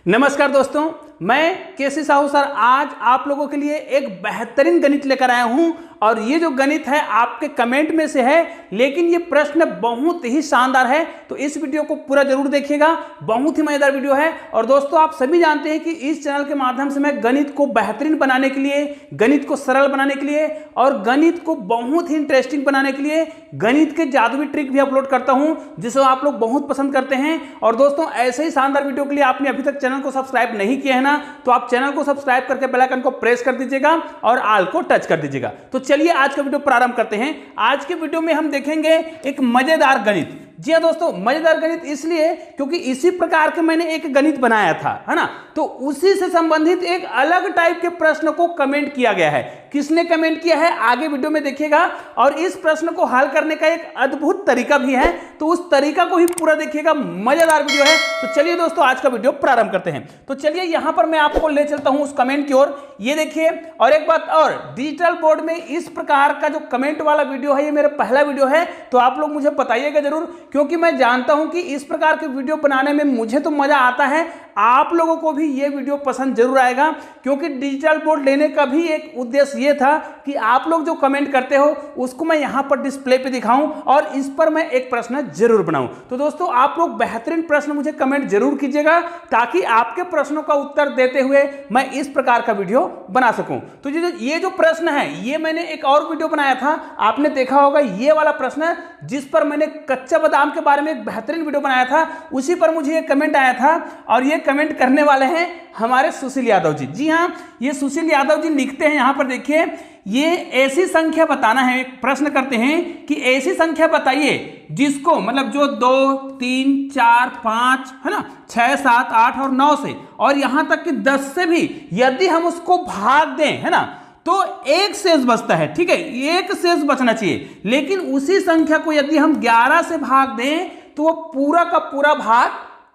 नमस्कार दोस्तों, मैं केसी साहू सर आज आप लोगों के लिए एक बेहतरीन गणित लेकर आया हूं। और ये जो गणित है आपके कमेंट में से है, लेकिन ये प्रश्न बहुत ही शानदार है, तो इस वीडियो को पूरा जरूर देखिएगा। बहुत ही मजेदार वीडियो है। और दोस्तों, आप सभी जानते हैं कि इस चैनल के माध्यम से मैं गणित को बेहतरीन बनाने के लिए, गणित को सरल बनाने के लिए और गणित को बहुत ही इंटरेस्टिंग बनाने के लिए गणित के जादुई ट्रिक भी अपलोड करता हूं, जिसे आप लोग बहुत पसंद करते हैं। और दोस्तों, ऐसे ही शानदार वीडियो के लिए आपने अभी तक चैनल को सब्सक्राइब नहीं किया है ना, तो आप चैनल को सब्सक्राइब करके बेल आइकन को प्रेस कर दीजिएगा और ऑल को टच कर दीजिएगा। तो चलिए आज का वीडियो प्रारंभ करते हैं। आज के वीडियो में हम देखेंगे एक मजेदार गणित। जी हाँ दोस्तों, मजेदार गणित इसलिए क्योंकि इसी प्रकार के मैंने एक गणित बनाया था, है ना। तो उसी से संबंधित एक अलग टाइप के प्रश्न को कमेंट किया गया है। किसने कमेंट किया है आगे वीडियो में देखिएगा। और इस प्रश्न को हल करने का एक अद्भुत तरीका भी है, तो उस तरीका को ही पूरा देखिएगा। मजेदार वीडियो है। तो चलिए दोस्तों, आज का वीडियो प्रारंभ करते हैं। तो चलिए यहां पर मैं आपको ले चलता हूं उस कमेंट की ओर। ये देखिए, और एक बात और, डिजिटल बोर्ड में इस प्रकार का जो कमेंट वाला वीडियो है, ये मेरा पहला वीडियो है, तो आप लोग मुझे बताइएगा जरूर, क्योंकि मैं जानता हूं कि इस प्रकार के वीडियो बनाने में मुझे तो मजा आता है, आप लोगों को भी ये वीडियो पसंद जरूर आएगा। क्योंकि डिजिटल बोर्ड लेने का भी एक उद्देश्य ये था कि आप लोग जो कमेंट करते हो उसको मैं यहां पर डिस्प्ले पे दिखाऊं और इस पर मैं एक प्रश्न जरूर बनाऊं। तो दोस्तों, आप लोग बेहतरीन प्रश्न मुझे कमेंट जरूर कीजिएगा, ताकि आपके प्रश्नों का उत्तर देते हुए मैं इस प्रकार का वीडियो बना सकूं। तो ये जो प्रश्न है, ये मैंने एक और वीडियो बनाया था, आपने देखा होगा, ये वाला प्रश्न जिस पर मैंने कच्चा बादाम के बारे में एक बेहतरीन वीडियो बनाया था, उसी पर मुझे ये कमेंट आया था। और ये कमेंट करने वाले हैं हमारे सुशील यादव जी। जी हाँ, ये सुशील यादव जी लिखते हैं, यहां पर देखिए, ये ऐसी संख्या बताना है। एक प्रश्न करते हैं कि ऐसी संख्या बताइए जिसको, मतलब जो 2, 3, 4, 5, है ना, 6, 7, 8 और 9 से, और यहां तक कि 10 से भी यदि हम उसको भाग दें, है ना, तो एक शेष बचता है। ठीक है, एक शेष बचना चाहिए। लेकिन उसी संख्या को यदि हम 11 से भाग दें तो वो पूरा का पूरा भाग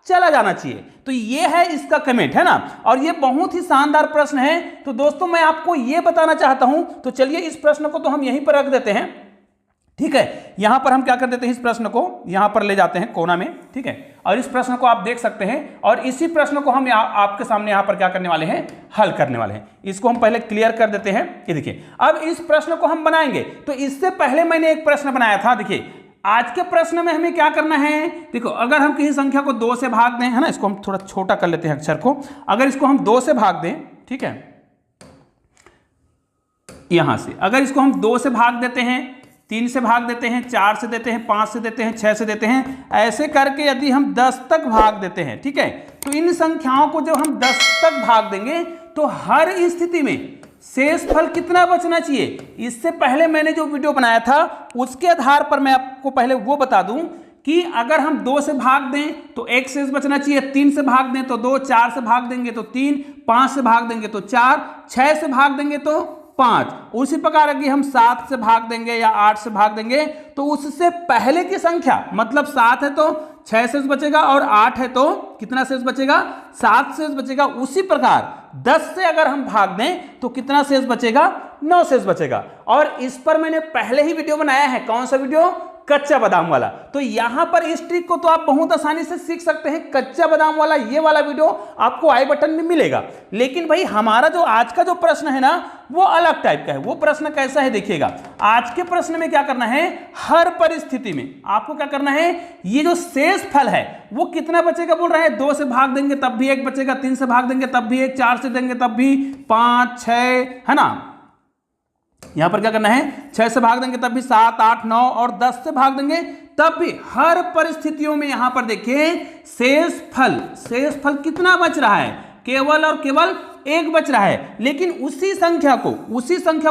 चला जाना चाहिए। तो ये है इसका कमेंट, है ना। और ये बहुत ही शानदार प्रश्न है। तो दोस्तों, मैं आपको ये बताना चाहता हूं, तो चलिए इस प्रश्न को तो हम यहीं पर रख देते हैं। ठीक है, यहां पर हम क्या कर देते हैं, इस प्रश्न को यहां पर ले जाते हैं कोना में। ठीक है, और इस प्रश्न को आप देख सकते हैं, और इसी प्रश्न को हम आपके सामने यहां पर क्या करने वाले हैं, हल करने वाले हैं। इसको हम पहले क्लियर कर देते हैं। ये देखिए, अब इस प्रश्न को हम बनाएंगे। तो इससे पहले मैंने एक प्रश्न बनाया था। देखिए, आज के प्रश्न में हमें क्या करना है, देखो, अगर हम किसी संख्या को 2 से भाग दें, है ना, इसको हम थोड़ा छोटा कर लेते हैं अक्षर को। अगर इसको हम 2 से भाग दें, ठीक है, यहां से अगर इसको हम 2 से भाग देते हैं, 3 से भाग देते हैं, 4 से देते हैं, 5 से देते हैं, 6 से देते हैं, ऐसे करके यदि हम 10 तक भाग देते हैं, ठीक है, तो इन संख्याओं को जब हम 10 तक भाग देंगे तो हर स्थिति में शेष फल कितना बचना चाहिए। इससे पहले मैंने जो वीडियो बनाया था उसके आधार पर मैं आपको पहले वो बता दूं कि अगर हम 2 से भाग दें तो एक शेष बचना चाहिए, 3 से भाग दें तो 2, 4 से भाग देंगे तो 3, 5 से भाग देंगे तो 4, 6 से भाग देंगे तो 5। उसी प्रकार अगर हम 7 से भाग देंगे या 8 से भाग देंगे तो उससे पहले की संख्या, मतलब 7 है तो 6 शेष बचेगा, और 8 है तो कितना शेष बचेगा, 7 शेष बचेगा। उसी प्रकार 10 से अगर हम भाग दें तो कितना शेष बचेगा, 9 शेष बचेगा। और इस पर मैंने पहले ही वीडियो बनाया है। कौन सा वीडियो, कच्चा बादाम वाला। तो यहां पर इस ट्रिक को तो आप बहुत आसानी से सीख सकते हैं। कच्चा बादाम वाला ये वाला वीडियो आपको आई बटन में मिलेगा। लेकिन भाई, हमारा जो आज का जो प्रश्न है ना, वो अलग टाइप का है। वो प्रश्न कैसा है देखिएगा। आज के प्रश्न में क्या करना है, हर परिस्थिति में आपको क्या करना है, ये जो शेष फल है वो कितना बचेगा बोल रहा है। 2 से भाग देंगे तब भी एक बचेगा, 3 से भाग देंगे तब भी एक, 4 से देंगे तब भी 5, 6, है ना। यहां पर क्या करना है, 6 से भाग देंगे तब भी 7, 8, 9, और 10 से भाग देंगे तब भी, हर परिस्थितियों में यहां पर देखिए शेष फल कितना बच रहा है, केवल और केवल एक बच रहा है। लेकिन उसी संख्या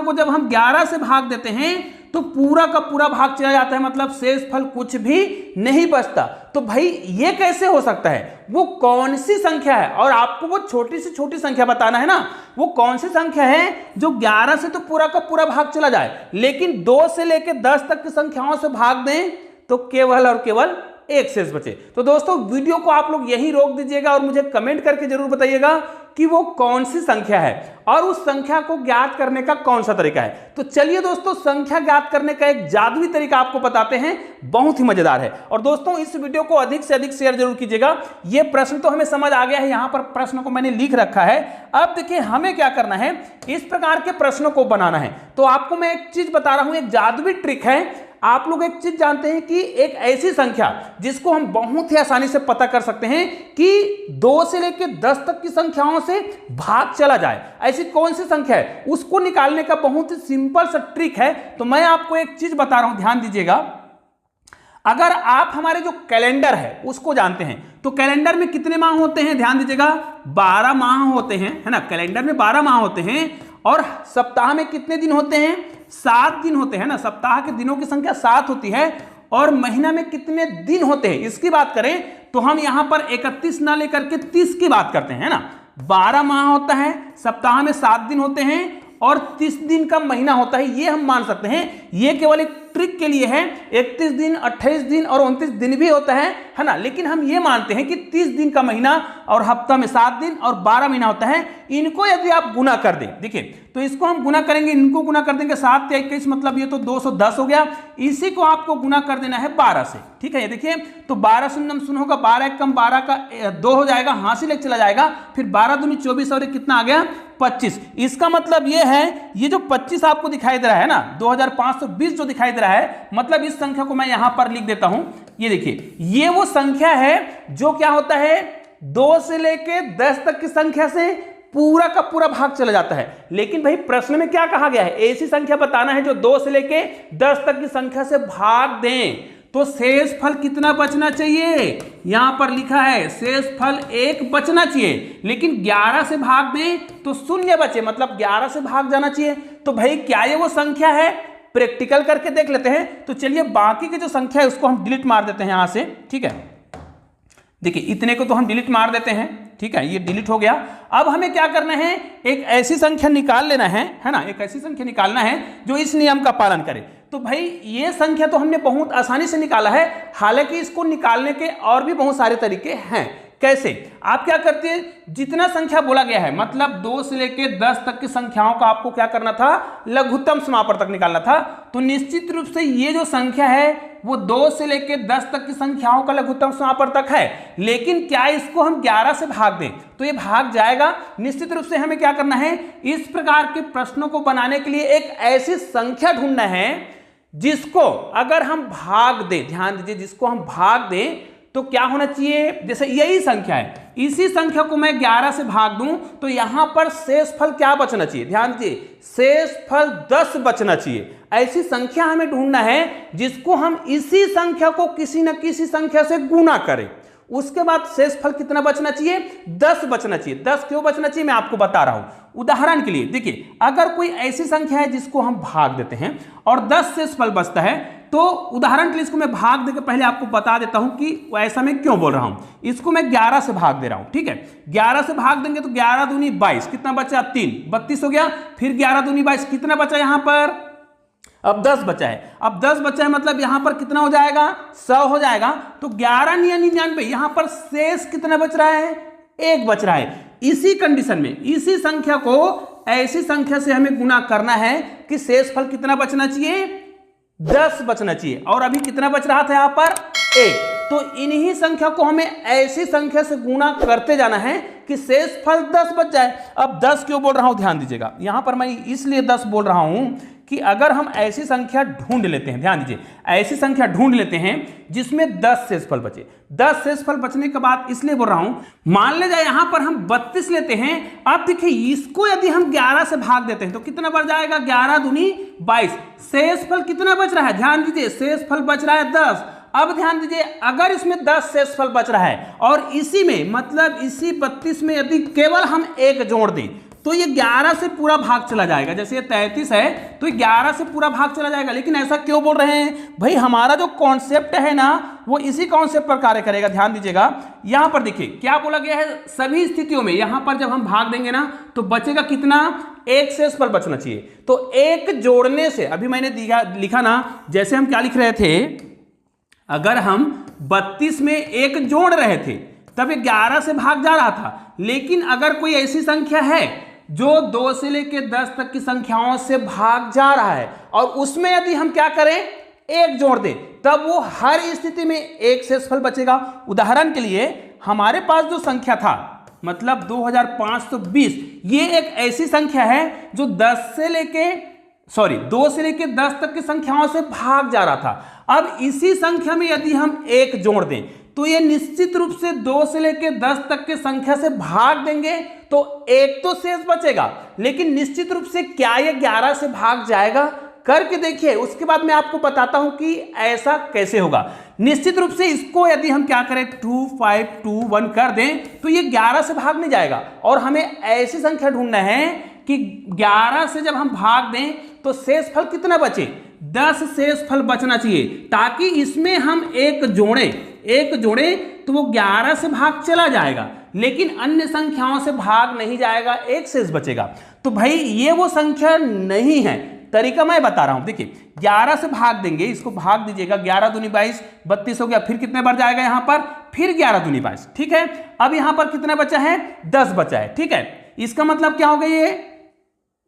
को जब हम 11 से भाग देते हैं तो पूरा का पूरा भाग चला जाता है, मतलब शेष फल कुछ भी नहीं बचता। तो भाई, ये कैसे हो सकता है, वो कौन सी संख्या है, और आपको वो छोटी से छोटी संख्या बताना है ना, वो कौन सी संख्या है जो 11 से तो पूरा का पूरा भाग चला जाए, लेकिन 2 से लेकर 10 तक की संख्याओं से भाग दें तो केवल और केवल एक शेष बचे। तो दोस्तों, वीडियो को आप लोग यहीं रोक दीजिएगा और मुझे कमेंट करके जरूर बताइएगा कि वो कौन सी संख्या है और उस संख्या को ज्ञात करने का कौन सा तरीका है। तो चलिए दोस्तों, संख्या ज्ञात करने का एक जादुई तरीका आपको बताते हैं, बहुत ही मजेदार है। और दोस्तों, इस वीडियो को अधिक से अधिक शेयर जरूर कीजिएगा। ये प्रश्न तो हमें समझ आ गया है, यहां पर प्रश्न को मैंने लिख रखा है। अब देखिए हमें क्या करना है, इस प्रकार के प्रश्नों को बनाना है। तो आपको मैं एक चीज बता रहा हूं, एक जादुई ट्रिक है। आप लोग एक चीज जानते हैं कि एक ऐसी संख्या जिसको हम बहुत ही आसानी से पता कर सकते हैं कि 2 से लेकर 10 तक की संख्याओं से भाग चला जाए, ऐसी कौन सी संख्या है, उसको निकालने का बहुत ही सिंपल सा ट्रिक है। तो मैं आपको एक चीज बता रहा हूं, ध्यान दीजिएगा। अगर आप हमारे जो कैलेंडर है उसको जानते हैं, तो कैलेंडर में कितने माह होते हैं, ध्यान दीजिएगा, 12 माह होते हैं, है ना। कैलेंडर में 12 माह होते हैं। और सप्ताह में कितने दिन होते हैं, 7 दिन होते हैं ना। सप्ताह के दिनों की संख्या 7 होती है। और महीना में कितने दिन होते हैं, इसकी बात करें तो हम यहां पर 31 ना लेकर के 30 की बात करते हैं, है ना। 12 माह होता है, सप्ताह में 7 दिन होते हैं और 30 दिन का महीना होता है, ये हम मान सकते हैं। ये केवल एक ट्रिक के लिए है। 31 दिन, 28 दिन और 29 दिन भी होता है ना। लेकिन हम ये मानते हैं कि 30 दिन का महीना और हफ्ता में 7 दिन और 12 महीना होता है। इनको यदि आप गुना कर दें, देखिए, तो इसको हम गुना करेंगे, इनको गुना कर देंगे, 7 या 21, मतलब ये तो 210 हो गया। इसी को आपको गुना कर देना है 12 से, ठीक है। ये देखिए, तो 12 शून्य होगा, 12 कम 12 का 2 हो जाएगा, हासिल एक चला जाएगा, फिर 12 दूनी 24 और कितना आ गया, 25। इसका मतलब ये है, ये जो 25 आपको दिखाई दे रहा है ना, 2520 जो दिखाई दे रहा है, मतलब इस संख्या को मैं यहां पर लिख देता हूं। ये देखिए, ये वो संख्या है जो क्या होता है, 2 से लेके 10 तक की संख्या से पूरा का पूरा भाग चला जाता है। लेकिन भाई प्रश्न में क्या कहा गया है, ऐसी संख्या बताना है जो 2 से लेके 10 तक की संख्या से भाग दें। तो शेष फल कितना बचना चाहिए, यहां पर लिखा है शेष फल 1 बचना चाहिए। लेकिन 11 से भाग दें तो 0 बचे, मतलब 11 से भाग जाना चाहिए। तो भाई क्या ये वो संख्या है, प्रैक्टिकल करके देख लेते हैं। तो चलिए बाकी की जो संख्या है उसको हम डिलीट मार देते हैं यहां से, ठीक है। देखिए, इतने को तो हम डिलीट मार देते हैं, ठीक है, ये डिलीट हो गया। अब हमें क्या करना है, एक ऐसी संख्या निकाल लेना है ना, एक ऐसी संख्या निकालना है जो इस नियम का पालन करे। तो भाई ये संख्या तो हमने बहुत आसानी से निकाला है, हालांकि इसको निकालने के और भी बहुत सारे तरीके हैं। कैसे, आप क्या करते हैं, जितना संख्या बोला गया है, मतलब 2 से लेके 10 तक की संख्याओं का आपको क्या करना था, लघुत्तम समापवर्तक निकालना था। तो निश्चित रूप से ये जो संख्या है वो 2 से लेके 10 तक की संख्याओं का लघुत्तम समापवर्तक है। लेकिन क्या इसको हम 11 से भाग दें तो ये भाग जाएगा। निश्चित रूप से हमें क्या करना है, इस प्रकार के प्रश्नों को बनाने के लिए एक ऐसी संख्या ढूंढना है जिसको अगर हम भाग दें, ध्यान दीजिए, जिसको हम भाग दें तो क्या होना चाहिए, जैसे यही संख्या है, इसी संख्या को मैं 11 से भाग दूं तो यहां पर शेष फल क्या बचना चाहिए, ध्यान दीजिए, शेष फल 10 बचना चाहिए। ऐसी संख्या हमें ढूंढना है जिसको हम इसी संख्या को किसी न किसी संख्या से गुना करें। उसके बाद शेष फल कितना बचना चाहिए, 10 बचना चाहिए। 10 क्यों बचना चाहिए मैं आपको बता रहा हूं। उदाहरण के लिए देखिए, अगर कोई ऐसी संख्या है जिसको हम भाग देते हैं और 10 शेष फल बचता है, तो उदाहरण के लिए इसको मैं भाग देकर पहले आपको बता देता हूं कि ऐसा मैं क्यों बोल रहा हूं। इसको मैं 11 से भाग दे रहा हूं, ठीक है। 11 से भाग देंगे तो 11 दूनी 22, कितना बचा, 3, 32 हो गया। फिर 11 दूनी 22, कितना बचा यहां पर, अब 10 बचा है। अब 10 बचा है मतलब यहां पर कितना हो जाएगा, 100 हो जाएगा। तो 11 या 99, यहां पर शेष कितना बच रहा है, 1 बच रहा है। इसी कंडीशन में इसी संख्या को ऐसी संख्या से हमें गुना करना है कि शेष फल कितना बचना चाहिए, 10 बचना चाहिए। और अभी कितना बच रहा था यहां पर, 1। तो इन्हीं संख्या को हमें ऐसी संख्या से गुणा करते जाना है कि शेष फल 10 बच जाए। अब 10 क्यों बोल रहा हूं, ध्यान दीजिएगा, यहां पर मैं इसलिए 10 बोल रहा हूं कि अगर हम ऐसी संख्या ढूंढ लेते हैं, ध्यान दीजिए, ऐसी संख्या ढूंढ लेते हैं जिसमें 10 शेषफल बचे। 10 शेषफल बचने के बाद इसलिए बोल रहा हूं, मान ले जाए यहां पर हम 32 लेते हैं। अब देखिए, इसको यदि हम 11 से भाग देते हैं तो कितना बढ़ जाएगा, 11 दूनी 22। शेषफल कितना बच रहा है, ध्यान दीजिए, शेषफल बच रहा है 10। अब ध्यान दीजिए, अगर इसमें 10 शेषफल बच रहा है और इसी में, मतलब इसी 32 में यदि केवल हम 1 जोड़ दें तो ये 11 से पूरा भाग चला जाएगा। जैसे ये 33 है तो ये 11 से पूरा भाग चला जाएगा। लेकिन ऐसा क्यों बोल रहे हैं भाई, हमारा जो कॉन्सेप्ट है ना वो इसी कॉन्सेप्ट पर कार्य करेगा। ध्यान दीजिएगा, यहां पर देखिए क्या बोला गया है, सभी स्थितियों में यहां पर जब हम भाग देंगे ना तो बचेगा कितना, 1 शेषफल बचना चाहिए। तो 1 जोड़ने से, अभी मैंने लिखा ना, जैसे हम क्या लिख रहे थे, अगर हम 32 में 1 जोड़ रहे थे तब ये 11 से भाग जा रहा था। लेकिन अगर कोई ऐसी संख्या है जो 2 से लेके 10 तक की संख्याओं से भाग जा रहा है और उसमें यदि हम क्या करें, एक जोड़ दें, तब वो हर स्थिति में एक शेषफल बचेगा। उदाहरण के लिए हमारे पास जो संख्या था मतलब 2520, ये एक ऐसी संख्या है जो 2 से लेके 10 तक की संख्याओं से भाग जा रहा था। अब इसी संख्या में यदि हम एक जोड़ दें तो ये निश्चित रूप से 2 से लेके 10 तक की संख्या से भाग देंगे तो एक तो शेष बचेगा, लेकिन निश्चित रूप से क्या ये 11 से भाग जाएगा, करके देखिए। उसके बाद मैं आपको बताता हूं कि ऐसा कैसे होगा। निश्चित रूप से इसको यदि हम क्या करें 2521 कर दें तो ये 11 से भाग नहीं जाएगा और हमें ऐसी संख्या ढूंढना है कि 11 से जब हम भाग दें तो शेषफल कितना बचे, 10 शेषफल बचना चाहिए, ताकि इसमें हम एक जोड़े तो वो 11 से भाग चला जाएगा, लेकिन अन्य संख्याओं से भाग नहीं जाएगा, एक शेष बचेगा। तो भाई ये वो संख्या नहीं है। तरीका मैं बता रहा हूं, देखिए 11 से भाग देंगे, इसको भाग दीजिएगा, 11 दूनी 22, 32 हो गया, फिर कितने बार जाएगा यहां पर, फिर 11 दूनी 22, ठीक है। अब यहां पर कितना बचा है, 10 बचा है, ठीक है। इसका मतलब क्या हो गया, ये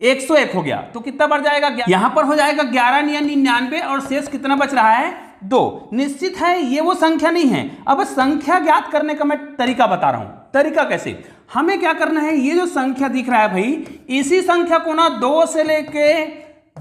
101 हो गया, तो कितना बार जाएगा, यहां पर हो जाएगा 11 या 99 और शेष कितना बच रहा है, 2। निश्चित है ये वो संख्या नहीं है। अब संख्या ज्ञात करने का मैं तरीका बता रहा हूं। तरीका कैसे, हमें क्या करना है, ये जो संख्या दिख रहा है भाई, इसी संख्या को ना 2 से लेके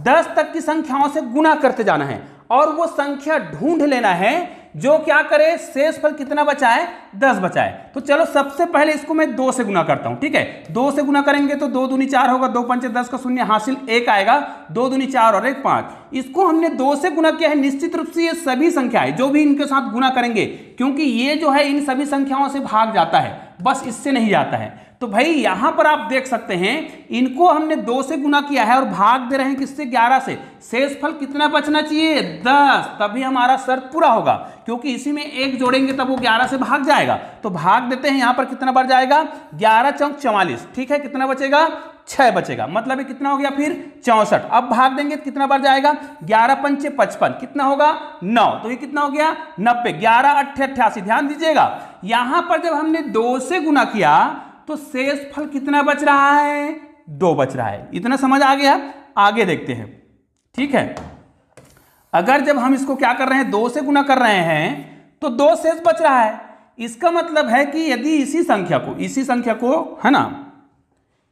10 तक की संख्याओं से गुना करते जाना है और वो संख्या ढूंढ लेना है जो क्या करे, शेषफल कितना बचा है, 10 बचा है। तो चलो सबसे पहले इसको मैं 2 से गुना करता हूं, ठीक है। 2 से गुना करेंगे तो 2 दूनी 4 होगा, 2 पंचे 10 का शून्य हासिल 1 आएगा, 2 दूनी 4 और 1 5। इसको हमने 2 से गुना किया है। निश्चित रूप से ये सभी संख्याएं जो भी इनके साथ गुना करेंगे, क्योंकि ये जो है इन सभी संख्याओं से भाग जाता है, बस इससे नहीं जाता है। तो भाई यहां पर आप देख सकते हैं इनको हमने 2 से गुना किया है और भाग दे रहे हैं किससे, 11 से। शेषफल कितना बचना चाहिए, 10, तभी हमारा शर्त पूरा होगा, क्योंकि इसी में एक जोड़ेंगे तब वो 11 से भाग जाएगा। तो भाग देते हैं, यहां पर कितना बार जाएगा, 11 चौक 44, ठीक है। कितना बचेगा, 6 बचेगा, मतलब ये कितना हो गया फिर 64। अब भाग देंगे तो कितना बार जाएगा, 11 पंचे 55, कितना होगा 9, तो ये कितना हो गया 90, 11 8 88। ध्यान दीजिएगा यहां पर जब हमने 2 से गुना किया तो शेषफल कितना बच रहा है, 2 बच रहा है। इतना समझ आ गया, आगे देखते हैं, ठीक है। अगर जब हम इसको क्या कर रहे हैं, 2 से गुना कर रहे हैं तो 2 शेष बच रहा है। इसका मतलब है कि यदि इसी संख्या को है ना,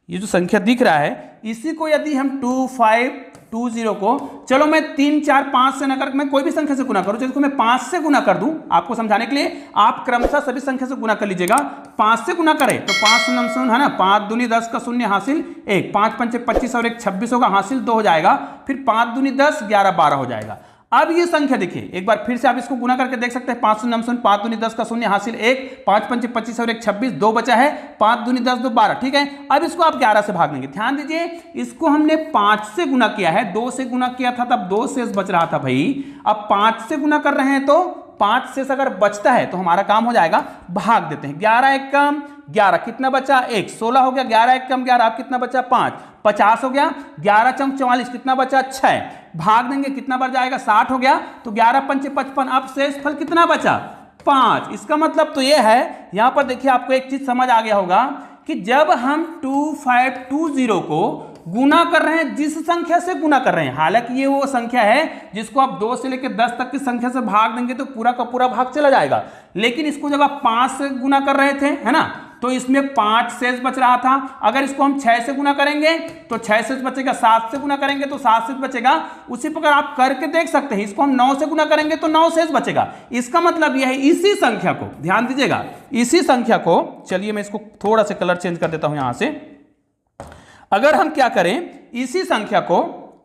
ये जो संख्या दिख रहा है, इसी को यदि हम 2520 को, चलो मैं 3 4 5 से न कर, मैं कोई भी संख्या से गुना करूं, जिसको मैं 5 से गुना कर दूं, आपको समझाने के लिए आप क्रमशः सभी संख्या से गुना कर लीजिएगा। 5 से गुना करें तो 5 शून्य है ना, 5 दूनी 10 का शून्य हासिल 1, 5 पंचे 25 और 1 26 होगा, हासिल 2 हो जाएगा, फिर 5 दूनी 10, 11 12 हो जाएगा। अब ये संख्या देखिए एक बार फिर से आप इसको गुना करके देख सकते हैं, 5 शून्य 5 दूनी 10 का शून्य हासिल 1, 5 पंचे 25 और 1 26, 2 बचा है, 5 दूनी 10 2 12, ठीक है। अब इसको आप 11 से भाग देंगे। ध्यान दीजिए इसको हमने 5 से गुना किया है, 2 से गुना किया था तब 2 शेष बच रहा था भाई। अब 5 से गुना कर रहे हैं तो 5 शेष अगर बचता है तो हमारा काम हो जाएगा, भाग देते हैं। 11 1 कम 11, कितना बचा 1, 16 हो गया, 11 1 कम 11, अब कितना बचा 5, 50 हो गया, 11 चौक 44, कितना बचा 6, भाग देंगे कितना बार जाएगा, 60 हो गया, तो 11 पंचे 55, अब शेषफल कितना बचा 5। इसका मतलब तो ये है, यहां पर देखिए आपको एक चीज समझ आ गया होगा कि जब हम 2520 को गुना कर रहे हैं, जिस संख्या से गुना कर रहे हैं, हालांकि ये वो संख्या है जिसको आप 2 से लेकर 10 तक की संख्या से भाग देंगे तो पूरा का पूरा भाग चला जाएगा, लेकिन इसको जब आप 5 से गुना कर रहे थे, है ना, तो इसमें 5 शेष बच रहा था। अगर इसको हम 6 से गुना करेंगे तो 6 शेष बचेगा, 7 से गुना करेंगे तो 7 शेष बचेगा। उसी प्रकार आप करके देख सकते हैं, इसको हम 9 से गुना करेंगे तो 9 शेष बचेगा। इसका मतलब यह है इसी संख्या को, ध्यान दीजिएगा, इसी संख्या को, चलिए मैं इसको थोड़ा सा कलर चेंज कर देता हूं यहां से। अगर हम क्या करें, इसी संख्या को,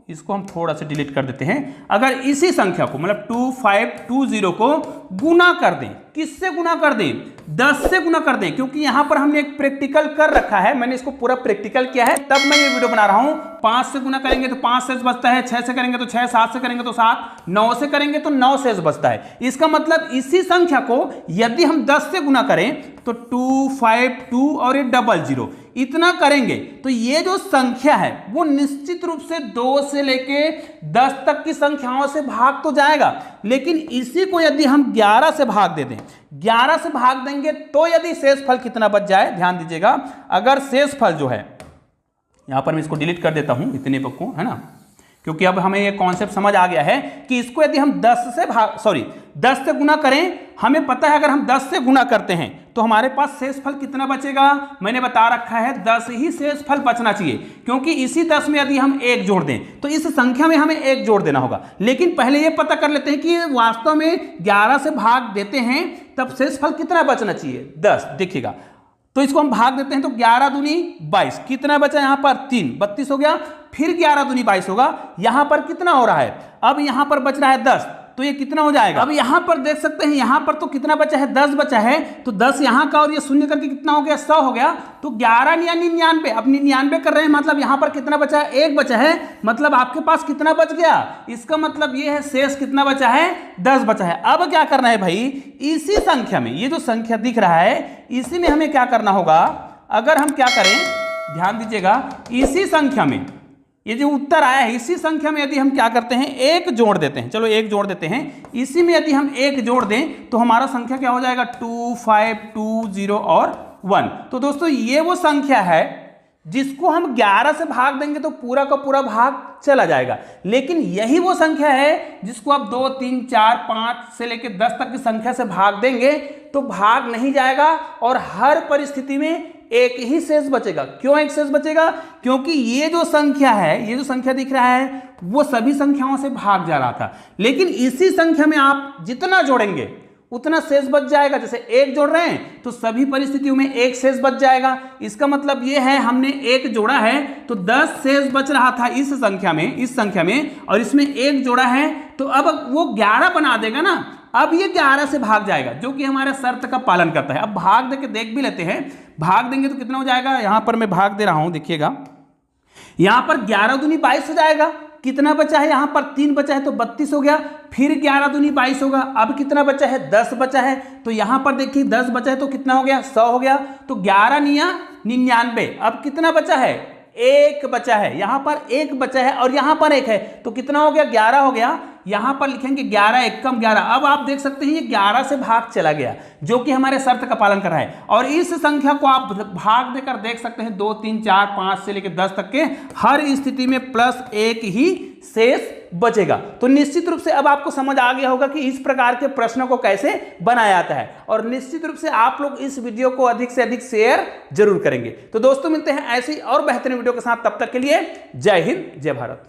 इसको हम थोड़ा सा डिलीट कर देते हैं, अगर इसी संख्या को मतलब 2520 को गुना कर दें, किससे गुना कर दें, 10 से गुना कर दें, क्योंकि यहां पर हमने एक प्रैक्टिकल कर रखा है, मैंने इसको पूरा प्रैक्टिकल किया है, तब मैं ये वीडियो बना रहा हूं। 5 से गुना करेंगे तो 5 शेष बचता है, 6 से करेंगे तो 6, 7 से करेंगे तो 7, 9 से करेंगे तो 9 शेष बचता है। इसका मतलब इसी संख्या को यदि हम 10 से गुना करें तो 252 और ये 00, इतना करेंगे तो ये जो संख्या है वो निश्चित रूप से 2 से लेके 10 तक की संख्याओं से भाग तो जाएगा, लेकिन इसी को यदि हम 11 से भाग दे दें, 11 से भाग देंगे तो यदि शेषफल कितना बच जाए, ध्यान दीजिएगा, अगर शेषफल जो है, यहां पर मैं इसको डिलीट कर देता हूं इतने पक को, है ना, क्योंकि अब हमें ये कॉन्सेप्ट समझ आ गया है कि इसको यदि हम 10 से गुना करें, हमें पता है अगर हम 10 से गुना करते हैं तो हमारे पास शेषफल कितना बचेगा, मैंने बता रखा है 10 ही शेषफल बचना चाहिए, क्योंकि इसी 10 में यदि हम 1 जोड़ दें तो इस संख्या में हमें 1 जोड़ देना होगा। लेकिन पहले ये पता कर लेते हैं कि वास्तव में 11 से भाग देते हैं तब शेषफल कितना बचना चाहिए, 10। देखिएगा, तो इसको हम भाग देते हैं तो 11 दूनी 22, कितना बचा यहां पर 3, 32 हो गया, फिर 11 दूनी 22 होगा, यहां पर कितना हो रहा है, अब यहां पर बच रहा है 10, तो ये कितना हो जाएगा, अब यहां पर देख सकते हैं यहां पर तो कितना बचा है, 10 बचा है, तो 10 यहां का और ये शून्य करके कितना हो गया, 100 हो गया, तो 11 या 99, अब 99 कर रहे हैं, मतलब यहां पर कितना बचा है, 1 बचा है, मतलब आपके पास कितना बच गया, इसका मतलब ये है शेष कितना बचा है, 10 बचा है। अब क्या करना है भाई, इसी संख्या में, ये जो संख्या दिख रहा है इसी में हमें क्या करना होगा, अगर हम क्या करें, ध्यान दीजिएगा, इसी संख्या में ये जो उत्तर आया है इसी संख्या में यदि हम क्या करते हैं, 1 जोड़ देते हैं, चलो 1 जोड़ देते हैं, इसी में यदि हम 1 जोड़ दें तो हमारा संख्या क्या हो जाएगा, 2, 5, 2, 0 और 1। तो दोस्तों ये वो संख्या है जिसको हम 11 से भाग देंगे तो पूरा का पूरा भाग चला जाएगा, लेकिन यही वो संख्या है जिसको आप 2, 3, 4, 5 से लेकर 10 तक की संख्या से भाग देंगे तो भाग नहीं जाएगा और हर परिस्थिति में एक ही शेष बचेगा। क्यों एक शेष बचेगा, क्योंकि ये जो संख्या है, ये जो संख्या दिख रहा है वो सभी संख्याओं से भाग जा रहा था, लेकिन इसी संख्या में आप जितना जोड़ेंगे उतना शेष बच जाएगा। जैसे 1 जोड़ रहे हैं तो सभी परिस्थितियों में 1 शेष बच जाएगा, इसका मतलब ये है हमने 1 जोड़ा है तो 10 शेष बच रहा था इस संख्या में, और इसमें 1 जोड़ा है तो अब वो 11 बना देगा ना, अब ये 11 से भाग जाएगा, जो कि हमारे शर्त का पालन करता है। अब भाग दे के देख भी लेते हैं, भाग देंगे तो कितना हो जाएगा, यहां पर मैं भाग दे रहा हूं, देखिएगा, यहां पर 11 दूनी 22 हो जाएगा, कितना बचा है, यहां पर 3 बचा है तो 32 हो गया, फिर 11 दूनी 22 होगा, अब कितना बचा है, 10 बचा है, तो यहां पर देखिए 10 बचा है तो कितना हो गया, 100 हो गया, तो 11 निया 99, अब कितना बचा है, 1 बचा है, यहां पर 1 बचा है और यहां पर 1 है, तो कितना हो गया, 11 हो गया, यहां पर लिखेंगे 11 एकम 11। अब आप देख सकते हैं ये 11 से भाग चला गया, जो कि हमारे शर्त का पालन कर रहा है, और इस संख्या को आप भाग देकर देख सकते हैं 2, 3, 4, 5 से लेकर 10 तक के हर स्थिति में +1 ही शेष बचेगा। तो निश्चित रूप से अब आपको समझ आ गया होगा कि इस प्रकार के प्रश्नों को कैसे बनाया जाता है, और निश्चित रूप से आप लोग इस वीडियो को अधिक से अधिक शेयर जरूर करेंगे। तो दोस्तों मिलते हैं ऐसी और बेहतरीन वीडियो के साथ, तब तक के लिए जय हिंद, जय भारत।